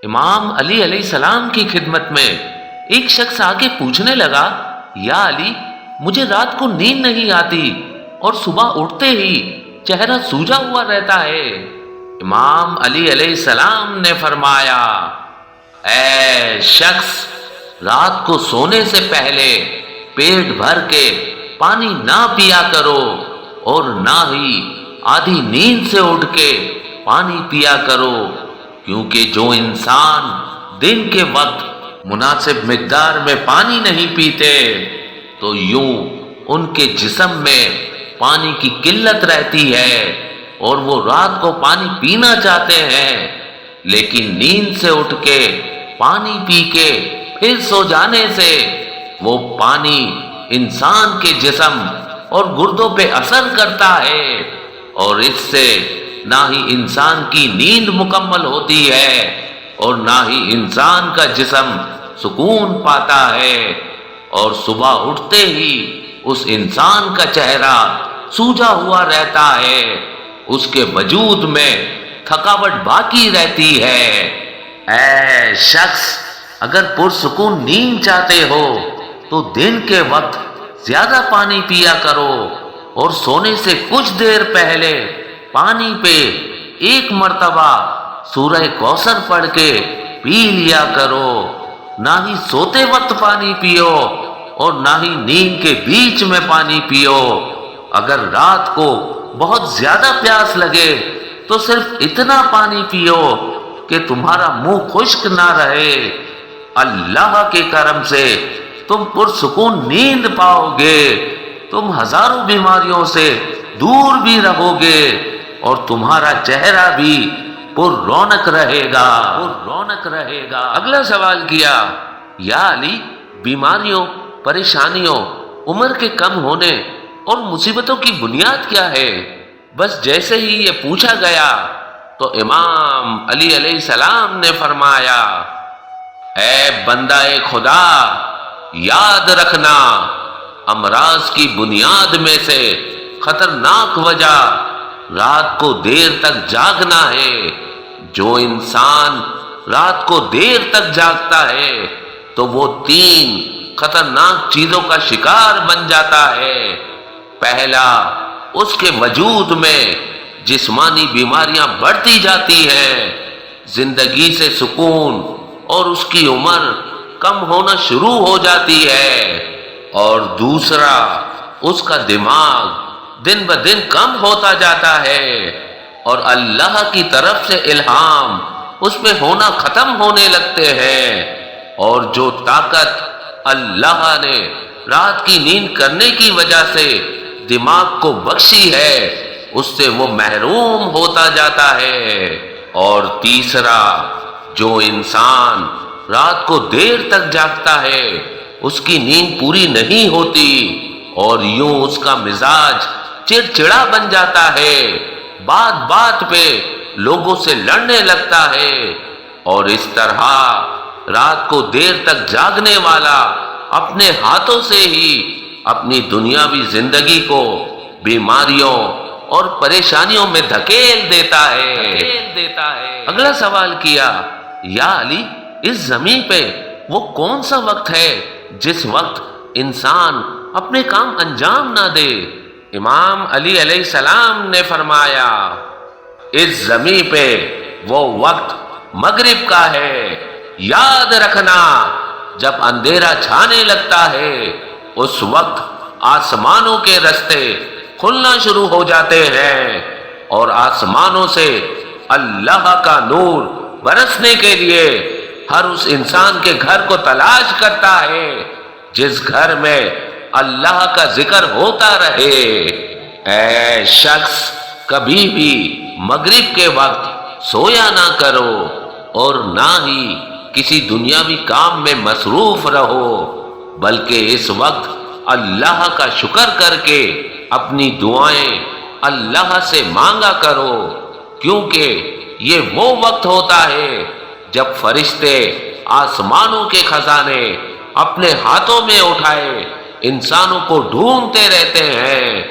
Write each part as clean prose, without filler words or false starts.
امام علی علیہ السلام کی خدمت میں ایک شخص آگے پوچھنے لگا، یا علی، مجھے رات کو نیند نہیں آتی اور صبح اٹھتے ہی چہرہ سوجا ہوا رہتا ہے۔ امام علی علیہ السلام نے فرمایا، اے شخص، رات کو سونے سے پہلے پیٹ بھر کے پانی نہ پیا کرو اور نہ ہی آدھی نیند سے اٹھ کے پانی پیا کرو، کیونکہ جو انسان دن کے وقت مناسب مقدار میں پانی نہیں پیتے تو یوں ان کے جسم میں پانی کی قلت رہتی ہے اور وہ رات کو پانی پینا چاہتے ہیں، لیکن نیند سے اٹھ کے پانی پی کے پھر سو جانے سے وہ پانی انسان کے جسم اور گردوں پہ اثر کرتا ہے اور اس سے نہ ہی انسان کی نیند مکمل ہوتی ہے اور نہ ہی انسان کا جسم سکون پاتا ہے، اور صبح اٹھتے ہی اس انسان کا چہرہ سوجا ہوا رہتا ہے، اس کے وجود میں تھکاوٹ باقی رہتی ہے۔ اے شخص، اگر پرسکون نیند چاہتے ہو تو دن کے وقت زیادہ پانی پیا کرو اور سونے سے کچھ دیر پہلے پانی پہ ایک مرتبہ سورہ کوثر پڑھ کے پی لیا کرو۔ نہ ہی سوتے وقت پانی پیو اور نہ ہی نیند کے بیچ میں پانی پیو۔ اگر رات کو بہت زیادہ پیاس لگے تو صرف اتنا پانی پیو کہ تمہارا منہ خشک نہ رہے۔ اللہ کے کرم سے تم پرسکون نیند پاؤ گے، تم ہزاروں بیماریوں سے دور بھی رہو گے اور تمہارا چہرہ بھی پر رونق رہے گا۔ اگلا سوال کیا، یا علی، بیماریوں، پریشانیوں، عمر کے کم ہونے اور مصیبتوں کی بنیاد کیا ہے؟ بس جیسے ہی یہ پوچھا گیا تو امام علی علیہ السلام نے فرمایا، اے بندہ خدا، یاد رکھنا، امراض کی بنیاد میں سے خطرناک وجہ رات کو دیر تک جاگنا ہے۔ جو انسان رات کو دیر تک جاگتا ہے تو وہ 3 خطرناک چیزوں کا شکار بن جاتا ہے۔ پہلا، اس کے وجود میں جسمانی بیماریاں بڑھتی جاتی ہیں، زندگی سے سکون اور اس کی عمر کم ہونا شروع ہو جاتی ہے۔ اور دوسرا، اس کا دماغ دن بدن کم ہوتا جاتا ہے اور اللہ کی طرف سے الہام اس میں ہونا ختم ہونے لگتے ہیں، اور جو طاقت اللہ نے رات کی نیند کرنے کی وجہ سے دماغ کو بخشی ہے اس سے وہ محروم ہوتا جاتا ہے۔ اور تیسرا، جو انسان رات کو دیر تک جاگتا ہے اس کی نیند پوری نہیں ہوتی اور یوں اس کا مزاج چڑچڑا بن جاتا ہے، بات بات پہ لوگوں سے لڑنے لگتا ہے، اور اس طرح رات کو دیر تک جاگنے والا اپنے ہاتھوں سے ہی اپنی دنیاوی زندگی کو بیماریوں اور پریشانیوں میں دھکیل دیتا ہے۔ اگلا سوال کیا، یا علی، اس زمین پہ وہ کون سا وقت ہے جس وقت انسان اپنے کام انجام نہ دے؟ امام علی علیہ السلام نے فرمایا، اس زمین پہ وہ وقت مغرب کا ہے۔ یاد رکھنا، جب اندھیرا چھانے لگتا ہے اس وقت آسمانوں کے رستے کھلنا شروع ہو جاتے ہیں اور آسمانوں سے اللہ کا نور برسنے کے لیے ہر اس انسان کے گھر کو تلاش کرتا ہے جس گھر میں اللہ کا ذکر ہوتا رہے۔ اے شخص، کبھی بھی مغرب کے وقت سویا نہ کرو اور نہ ہی کسی دنیاوی کام میں مصروف رہو، بلکہ اس وقت اللہ کا شکر کر کے اپنی دعائیں اللہ سے مانگا کرو، کیونکہ یہ وہ وقت ہوتا ہے جب فرشتے آسمانوں کے خزانے اپنے ہاتھوں میں اٹھائے انسانوں کو ڈھونڈتے رہتے ہیں۔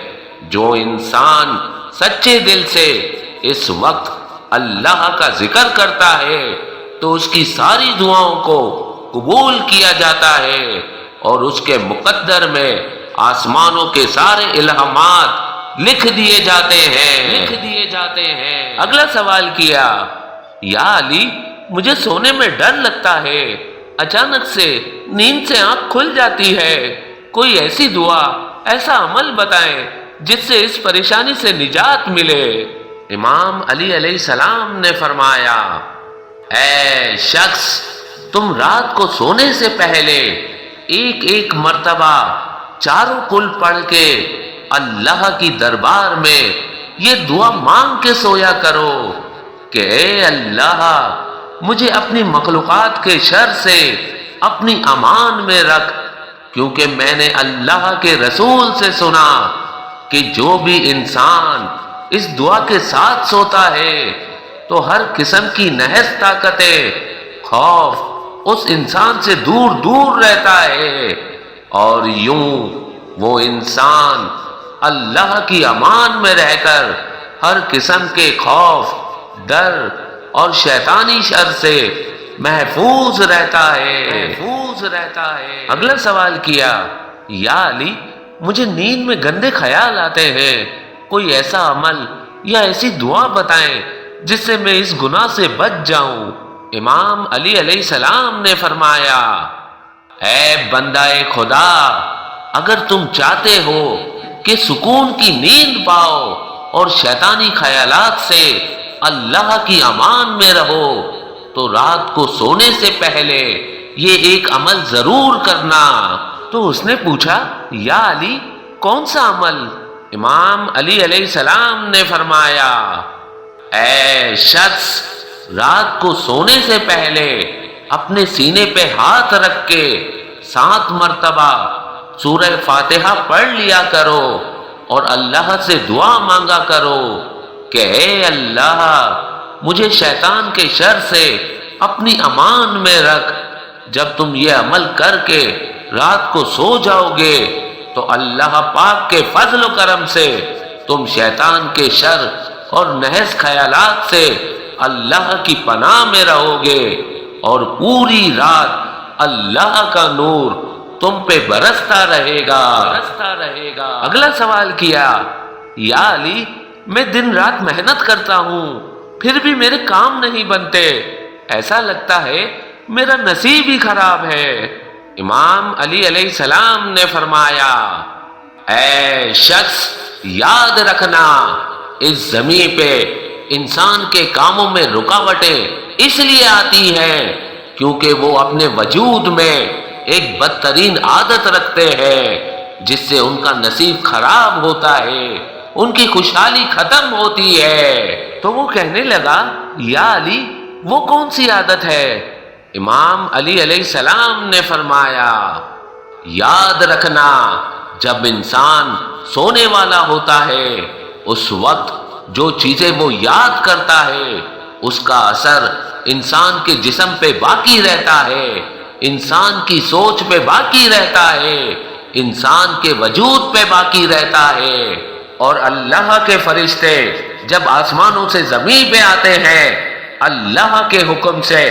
جو انسان سچے دل سے اس وقت اللہ کا ذکر کرتا ہے تو اس کی ساری دعاؤں کو قبول کیا جاتا ہے اور اس کے مقدر میں آسمانوں کے سارے الہامات لکھ دیے جاتے ہیں اگلا سوال کیا، یا علی مجھے سونے میں ڈر لگتا ہے، اچانک سے نیند سے آنکھ کھل جاتی ہے، کوئی ایسی دعا، ایسا عمل بتائیں جس سے اس پریشانی سے نجات ملے۔ امام علی علیہ السلام نے فرمایا، اے شخص، تم رات کو سونے سے پہلے ایک ایک مرتبہ چاروں کل پڑھ کے اللہ کی دربار میں یہ دعا مانگ کے سویا کرو کہ اے اللہ، مجھے اپنی مخلوقات کے شر سے اپنی امان میں رکھ، کیونکہ میں نے اللہ کے رسول سے سنا کہ جو بھی انسان اس دعا کے ساتھ سوتا ہے تو ہر قسم کی نحس طاقتیں، خوف اس انسان سے دور دور رہتا ہے، اور یوں وہ انسان اللہ کی امان میں رہ کر ہر قسم کے خوف، ڈر اور شیطانی شر سے محفوظ رہتا ہے۔ اگلا سوال کیا، یا علی مجھے نیند میں گندے خیال آتے ہیں، کوئی ایسا عمل یا ایسی دعا بتائیں جس سے میں اس گناہ سے بچ جاؤں۔ امام علی علیہ السلام نے فرمایا، اے بندہ خدا، اگر تم چاہتے ہو کہ سکون کی نیند پاؤ اور شیطانی خیالات سے اللہ کی امان میں رہو تو رات کو سونے سے پہلے یہ ایک عمل ضرور کرنا۔ تو اس نے پوچھا، یا علی کون سا عمل؟ امام علی علیہ السلام نے فرمایا، اے شخص، رات کو سونے سے پہلے اپنے سینے پہ ہاتھ رکھ کے 7 مرتبہ سورہ فاتحہ پڑھ لیا کرو اور اللہ سے دعا مانگا کرو کہ اے اللہ، مجھے شیطان کے شر سے اپنی امان میں رکھ۔ جب تم یہ عمل کر کے رات کو سو جاؤ گے تو اللہ پاک کے فضل و کرم سے تم شیطان کے شر اور نحس خیالات سے اللہ کی پناہ میں رہو گے اور پوری رات اللہ کا نور تم پہ برستا رہے گا۔ اگلا سوال کیا، یا علی میں دن رات محنت کرتا ہوں پھر بھی میرے کام نہیں بنتے، ایسا لگتا ہے میرا نصیب ہی خراب ہے۔ امام علی علیہ السلام نے فرمایا، اے شخص، یاد رکھنا اس زمین پہ انسان کے کاموں میں رکاوٹیں اس لیے آتی ہیں کیونکہ وہ اپنے وجود میں ایک بدترین عادت رکھتے ہیں جس سے ان کا نصیب خراب ہوتا ہے، ان کی خوشحالی ختم ہوتی ہے۔ تو وہ کہنے لگا، یا علی وہ کون سی عادت ہے؟ امام علی علیہ السلام نے فرمایا، یاد رکھنا جب انسان سونے والا ہوتا ہے اس وقت جو چیزیں وہ یاد کرتا ہے اس کا اثر انسان کے جسم پہ باقی رہتا ہے، انسان کی سوچ پہ باقی رہتا ہے، انسان کے وجود پہ باقی رہتا ہے، اور اللہ کے فرشتے جب آسمانوں سے زمین پہ آتے ہیں اللہ کے حکم سے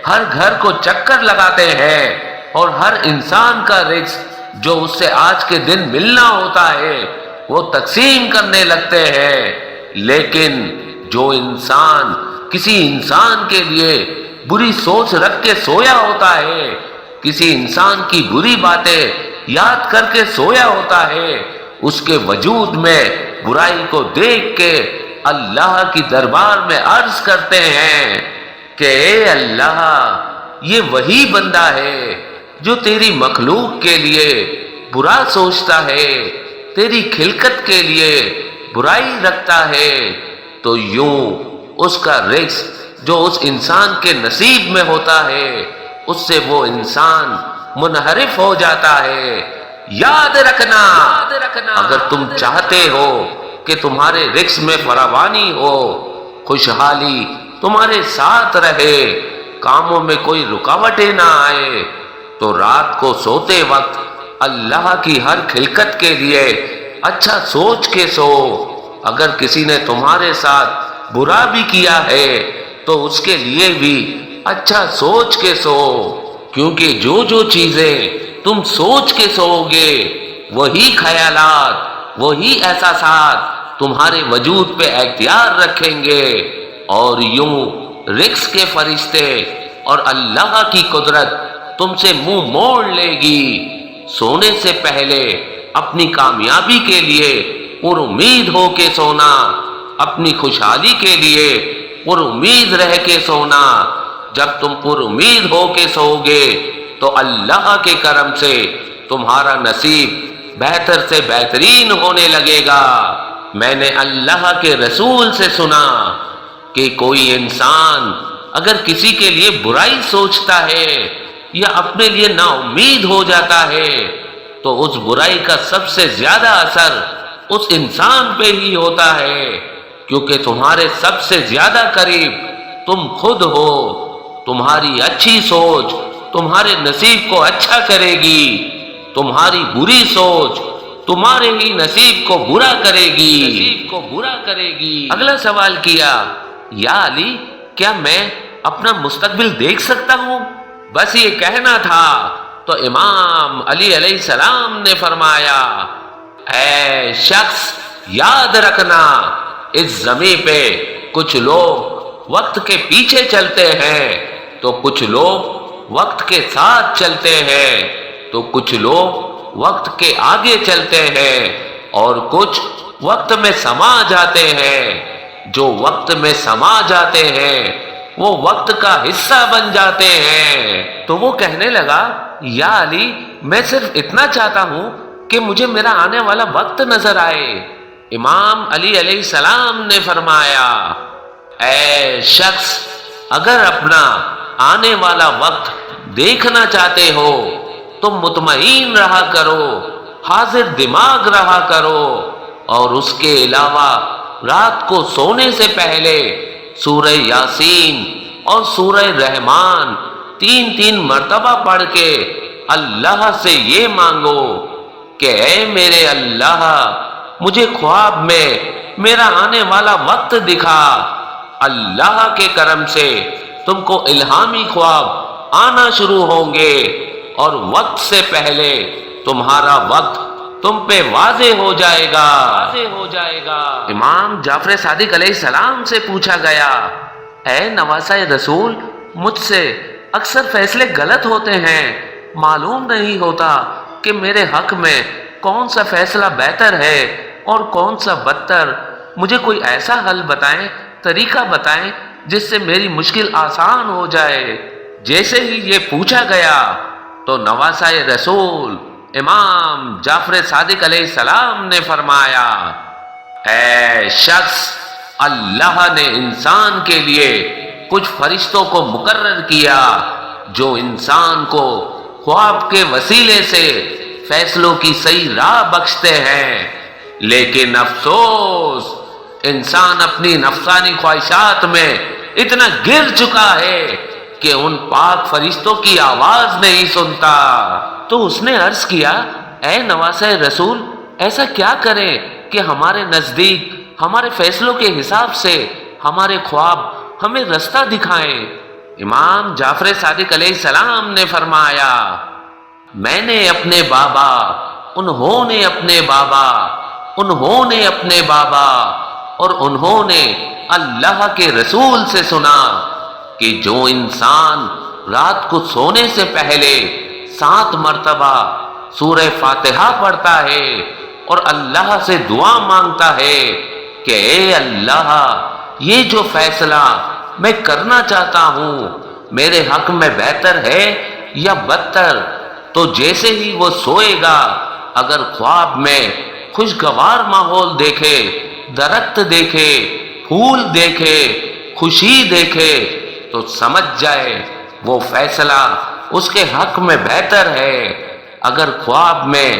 ہر گھر کو چکر لگاتے ہیں اور ہر انسان کا رزق جو اس سے آج کے دن ملنا ہوتا ہے وہ تقسیم کرنے لگتے ہیں، لیکن جو انسان کسی انسان کے لیے بری سوچ رکھ کے سویا ہوتا ہے، کسی انسان کی بری باتیں یاد کر کے سویا ہوتا ہے، اس کے وجود میں برائی کو دیکھ کے اللہ کی دربار میں عرض کرتے ہیں کہ اے اللہ، یہ وہی بندہ ہے جو تیری مخلوق کے لیے برا سوچتا ہے، تیری خلقت کے لیے برائی رکھتا ہے، تو یوں اس کا رزق جو اس انسان کے نصیب میں ہوتا ہے اس سے وہ انسان منحرف ہو جاتا ہے۔ یاد رکھنا اگر تم چاہتے ہو کہ تمہارے رزق میں فراوانی ہو، خوشحالی تمہارے ساتھ رہے، کاموں میں کوئی رکاوٹیں نہ آئے، تو رات کو سوتے وقت اللہ کی ہر خلقت کے لیے اچھا سوچ کے سو۔ اگر کسی نے تمہارے ساتھ برا بھی کیا ہے تو اس کے لیے بھی اچھا سوچ کے سو، کیونکہ جو چیزیں تم سوچ کے سوؤ گے وہی خیالات، وہی احساسات تمہارے وجود پہ اختیار رکھیں گے، اور یوں رزق کے فرشتے اور اللہ کی قدرت تم سے منہ موڑ لے گی۔ سونے سے پہلے اپنی کامیابی کے لیے پر امید ہو کے سونا، اپنی خوشحالی کے لیے پر امید رہ کے سونا۔ جب تم پر امید ہو کے سو گے تو اللہ کے کرم سے تمہارا نصیب بہتر سے بہترین ہونے لگے گا۔ میں نے اللہ کے رسول سے سنا کہ کوئی انسان اگر کسی کے لیے برائی سوچتا ہے یا اپنے لیے نا امید ہو جاتا ہے تو اس برائی کا سب سے زیادہ اثر اس انسان پہ ہی ہوتا ہے، کیونکہ تمہارے سب سے زیادہ قریب تم خود ہو۔ تمہاری اچھی سوچ تمہارے نصیب کو اچھا کرے گی، تمہاری بری سوچ تمہارے ہی نصیب کو برا کرے گی۔ اگلا سوال کیا، یا علی کیا میں اپنا مستقبل دیکھ سکتا ہوں؟ بس یہ کہنا تھا تو امام علی علیہ السلام نے فرمایا، اے شخص یاد رکھنا، اس زمین پہ کچھ لوگ وقت کے پیچھے چلتے ہیں تو کچھ لوگ وقت کے ساتھ چلتے ہیں، تو کچھ لوگ وقت کے آگے چلتے ہیں، اور کچھ وقت میں سما جاتے ہیں۔ جو وقت میں سما جاتے ہیں وہ وقت کا حصہ بن جاتے ہیں۔ تو وہ کہنے لگا، یا علی میں صرف اتنا چاہتا ہوں کہ مجھے میرا آنے والا وقت نظر آئے۔ امام علی علیہ السلام نے فرمایا، اے شخص اگر اپنا آنے والا وقت دیکھنا چاہتے ہو تو مطمئن رہا کرو، حاضر دماغ رہا کرو، اور اس کے علاوہ رات کو سونے سے پہلے سورہ یاسین اور سورہ رحمان 3 مرتبہ پڑھ کے اللہ سے یہ مانگو کہ اے میرے اللہ مجھے خواب میں میرا آنے والا وقت دکھا۔ اللہ کے کرم سے تم کو الہامی خواب آنا شروع ہوں گے اور وقت سے پہلے تمہارا وقت تم پہ واضح ہو جائے گا۔ امام جعفر صادق علیہ السلام سے پوچھا گیا، اے نواسہ رسول مجھ سے اکثر فیصلے غلط ہوتے ہیں، معلوم نہیں ہوتا کہ میرے حق میں کون سا فیصلہ بہتر ہے اور کون سا بدتر۔ مجھے کوئی ایسا حل بتائیں، طریقہ بتائیں جس سے میری مشکل آسان ہو جائے۔ جیسے ہی یہ پوچھا گیا تو نواسہ رسول امام جعفر صادق علیہ السلام نے فرمایا، اے شخص اللہ نے انسان کے لیے کچھ فرشتوں کو مقرر کیا جو انسان کو خواب کے وسیلے سے فیصلوں کی صحیح راہ بخشتے ہیں، لیکن افسوس انسان اپنی نفسانی خواہشات میں اتنا گر چکا ہے کہ ان پاک فرشتوں کی آواز نہیں سنتا۔ تو اس نے عرض کیا، اے نواسہ رسول ایسا کیا کریں کہ ہمارے نزدیک ہمارے فیصلوں کے حساب سے ہمارے خواب ہمیں رستہ دکھائیں۔ امام جعفر صادق علیہ السلام نے فرمایا، میں نے اپنے بابا، انہوں نے اپنے بابا، انہوں نے اپنے بابا اور انہوں نے اللہ کے رسول سے سنا کہ جو انسان رات کو سونے سے پہلے 7 مرتبہ سورہ فاتحہ پڑھتا ہے اور اللہ سے دعا مانگتا ہے کہ اے اللہ یہ جو فیصلہ میں کرنا چاہتا ہوں میرے حق میں بہتر ہے یا بدتر، تو جیسے ہی وہ سوئے گا اگر خواب میں خوشگوار ماحول دیکھے، درخت دیکھے، پھول دیکھے، خوشی دیکھے تو سمجھ جائے وہ فیصلہ اس کے حق میں بہتر ہے۔ اگر خواب میں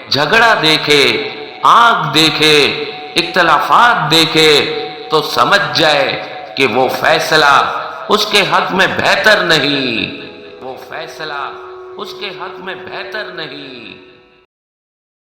جھگڑا دیکھے، آگ دیکھے، اختلافات دیکھے تو سمجھ جائے کہ وہ فیصلہ اس کے حق میں بہتر نہیں، وہ فیصلہ اس کے حق میں بہتر نہیں۔